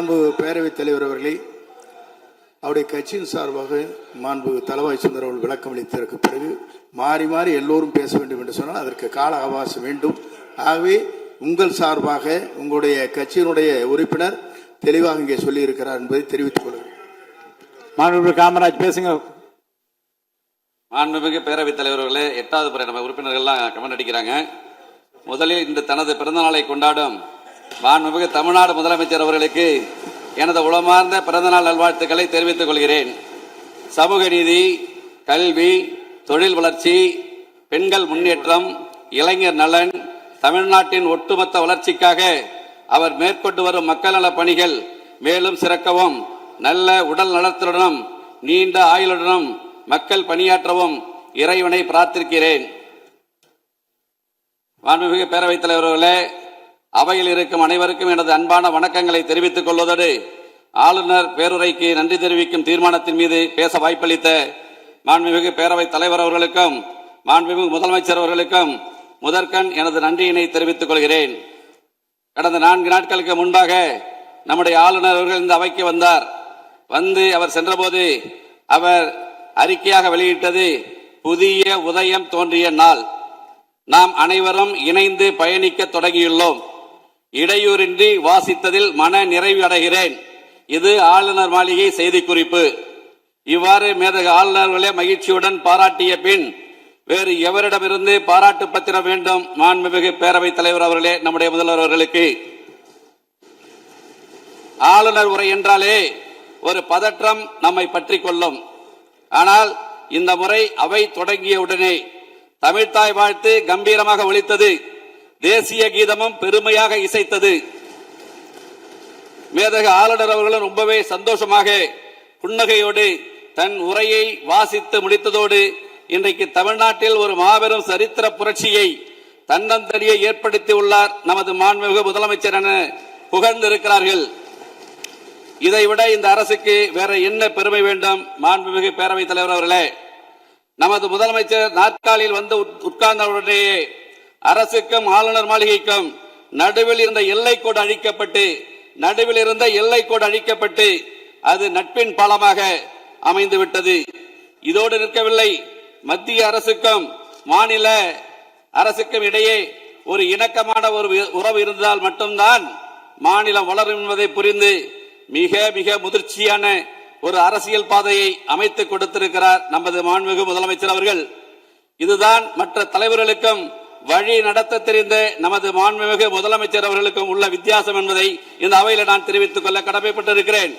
மாண்பு பேரவைத் தலைவர் அவர்களே, அவருடைய கட்சியின் சார்பாக மாண்பு தளவாய் சுந்தர் அவர்கள் விளக்கம் அளித்ததற்கு பிறகு மாறி மாறி எல்லோரும் பேச வேண்டும் என்று சொன்னால் அதற்கு கால அவகாசம் வேண்டும். ஆகவே உங்கள் சார்பாக உங்களுடைய கட்சியினுடைய உறுப்பினர் தெளிவாக இங்கே சொல்லி இருக்கிறார் என்பதை தெரிவித்துக் கொள்கிறேன். மாண்புமிகு காமராஜ் பேசுங்க. மாண்புமிகு பேரவைத் தலைவர்களே, 8வது முறை நம்ம உறுப்பினர்கள்லாம் கமெண்ட் அடிக்கிறாங்க. முதலில் இந்த தனது பிறந்த நாளை கொண்டாடும் மாண்புமிகு தமிழ்நாடு முதலமைச்சர் அவர்களுக்கு எனது உளமார்ந்த பிறந்தநாள் நல்வாழ்த்துக்களை தெரிவித்துக் கொள்கிறேன். சமூக நீதி, கல்வி, தொழில் வளர்ச்சி, பெண்கள் முன்னேற்றம், இளைஞர் நலன், தமிழ்நாட்டின் ஒட்டுமொத்த வளர்ச்சிக்காக அவர் மேற்கொண்டு வரும் மக்கள் நல பணிகள் மேலும் சிறக்கவும், நல்ல உடல் நலத்துடனும் நீண்ட ஆயுளுடனும் மக்கள் பணியாற்றவும் இறைவனை பிரார்த்திக்கிறேன். மாண்புமிகு பேரவைத் தலைவர்களே, அவையில் இருக்கும் அனைவருக்கும் எனது அன்பான வணக்கங்களை தெரிவித்துக் கொள்வதோடு ஆளுநர் பேருரைக்கு நன்றி தெரிவிக்கும் தீர்மானத்தின் மீது பேச வாய்ப்பளித்த மாண்புமிகு பேரவைத் தலைவர் அவர்களுக்கும் மாண்புமிகு முதலமைச்சர் அவர்களுக்கும் முதற்கண் எனது நன்றியினை தெரிவித்துக் கொள்கிறேன். கடந்த 4 நாட்களுக்கு முன்பாக நம்முடைய ஆளுநர் அவர்கள் இந்த அவைக்கு வந்தார். அவர் சென்றபோது அவர் அறிக்கையாக வெளியிட்டது புதிய உதயம் தோன்றிய நாள். நாம் அனைவரும் இணைந்து பயணிக்க தொடங்கியுள்ளோம். இடையூறின்றி வாசித்ததில் மன நிறைவு அடைகிறேன். இது ஆளுநர் மாளிகை செய்திக்குறிப்பு. இவ்வாறு மேதகு ஆளுநர்களே மகிழ்ச்சியுடன் பாராட்டிய பின் வேறு எவரிடமிருந்து பாராட்டு பத்திரம் வேண்டும்? மாண்புமிகு பேரவைத் தலைவர் அவர்களே, நம்முடைய முதல்வர் அவர்களுக்கு. ஆளுநர் உரை என்றாலே ஒரு பதற்றம் நம்மை பற்றி கொள்ளும். ஆனால் இந்த முறை அவை தொடங்கியவுடனே தமிழ்த்தாய் வாழ்த்து கம்பீரமாக ஒலித்தது. தேசிய கீதமும் பெருமையாக இசைத்தது. மேதகு ஆளுநர் அவர்களும் ரொம்பவே சந்தோஷமாக புன்னகையோடு தன் உரையை வாசித்து முடித்ததோடு இன்றைக்கு தமிழ்நாட்டில் ஒரு மாபெரும் சரித்திர புரட்சியை தன்னந்தனியே ஏற்படுத்தி உள்ளார் நமது மாண்புமிகு முதலமைச்சர் என புகழ்ந்திருக்கிறார்கள். இதைவிட இந்த அரசுக்கு வேற என்ன பெருமை வேண்டும்? மாண்புமிகு பேரவைத் தலைவர் அவர்களே, நமது முதலமைச்சர் நாற்காலியில் வந்து உட்கார்ந்தவுடனேயே அரசுக்கும் ஆளுநர் மாளிகைக்கும் நடுவில் இருந்த எல்லைக்கோடு அழிக்கப்பட்டு அது நட்பின் பாலமாக அமைந்து விட்டது. இதோடு நிற்கவில்லை. மத்திய அரசுக்கும் மாநில அரசுக்கும் இடையே ஒரு இணக்கமான ஒரு உறவு இருந்தால் மட்டும்தான் மாநிலம் வளரும் என்பதை புரிந்து மிக மிக முதிர்ச்சியான ஒரு அரசியல் பாதையை அமைத்துக் கொடுத்திருக்கிறார் நமது மாண்புமிகு முதலமைச்சர் அவர்கள். இதுதான் மற்ற தலைவர்களுக்கும் வழி நடத்த தெரிந்த நமது மாண்புமிகு முதலமைச்சர் அவர்களுக்கும் உள்ள வித்தியாசம் என்பதை இந்த அவையில் நான் தெரிவித்துக் கொள்ள கடமைப்பட்டிருக்கிறேன்.